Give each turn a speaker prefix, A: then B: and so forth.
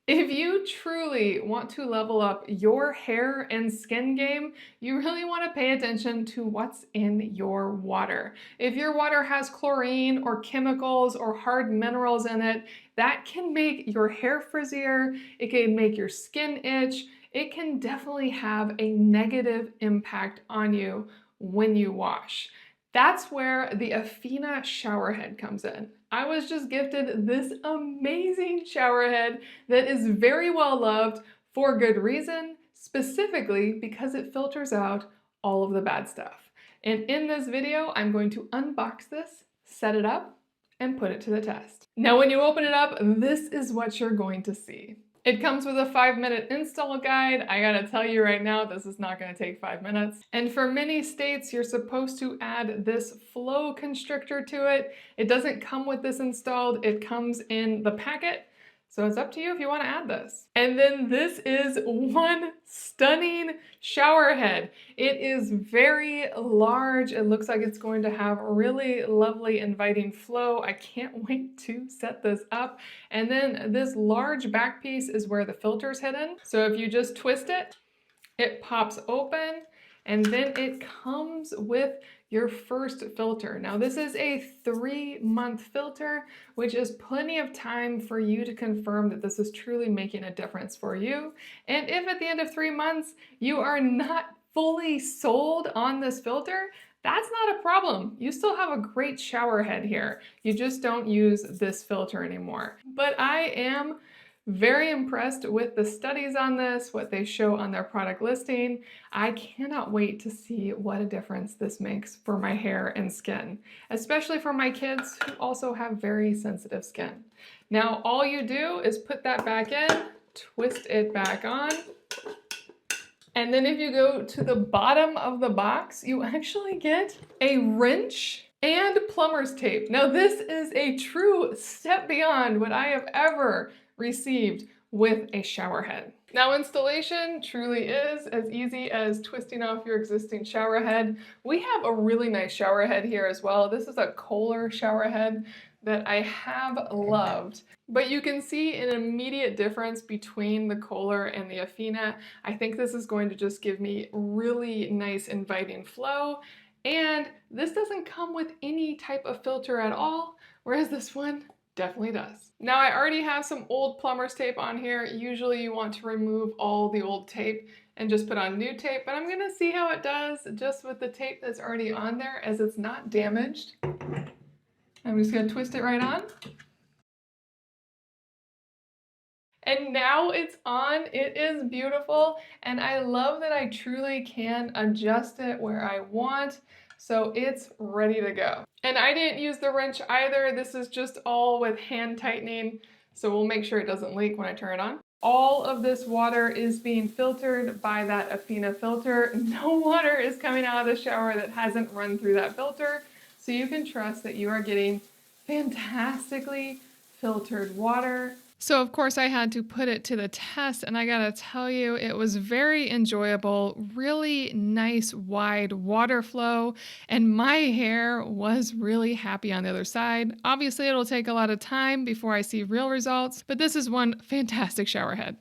A: If you truly want to level up your hair and skin game, you really want to pay attention to what's in your water. If your water has chlorine or chemicals or hard minerals in it, that can make your hair frizzier, it can make your skin itch, it can definitely have a negative impact on you when you wash. That's where the Afina showerhead comes in. I was just gifted this amazing showerhead that is very well loved for good reason, specifically because it filters out all of the bad stuff. And in this video, I'm going to unbox this, set it up, and put it to the test. Now, when you open it up, this is what you're going to see. It comes with a 5-minute install guide. I gotta tell you right now, this is not gonna take 5 minutes. And for many states, you're supposed to add this flow constrictor to it. It doesn't come with this installed, it comes in the packet. So it's up to you if you want to add this. And then this is one stunning shower head. It is very large. It looks like it's going to have a really lovely inviting flow. I can't wait to set this up. And then this large back piece is where the filter is hidden. So if you just twist it, it pops open, and then it comes with your first filter. Now this is a 3-month filter, which is plenty of time for you to confirm that this is truly making a difference for you. And if at the end of 3 months you are not fully sold on this filter, that's not a problem. You still have a great shower head here. You just don't use this filter anymore. But I am very impressed with the studies on this, what they show on their product listing. I cannot wait to see what a difference this makes for my hair and skin, especially for my kids who also have very sensitive skin. Now, all you do is put that back in, twist it back on, and then if you go to the bottom of the box, you actually get a wrench and plumber's tape. Now, this is a true step beyond what I have ever received with a shower head. Now, installation truly is as easy as twisting off your existing shower head. We have a really nice shower head here as well. This is a Kohler shower head that I have loved. But you can see an immediate difference between the Kohler and the Afina. I think this is going to just give me really nice inviting flow. And this doesn't come with any type of filter at all, whereas this one definitely does. Now, I already have some old plumber's tape on here. Usually you want to remove all the old tape and just put on new tape, but I'm gonna see how it does just with the tape that's already on there, as it's not damaged. I'm just gonna twist it right on. And now it's on. It is beautiful, and I love that I truly can adjust it where I want, so it's ready to go. And I didn't use the wrench either. This is just all with hand tightening, so we'll make sure it doesn't leak when I turn it on. All of this water is being filtered by that Afina filter. No water is coming out of the shower that hasn't run through that filter, so you can trust that you are getting fantastically filtered water. So of course I had to put it to the test, and I gotta tell you, it was very enjoyable, really nice wide water flow, and my hair was really happy on the other side. Obviously it'll take a lot of time before I see real results, but this is one fantastic shower head.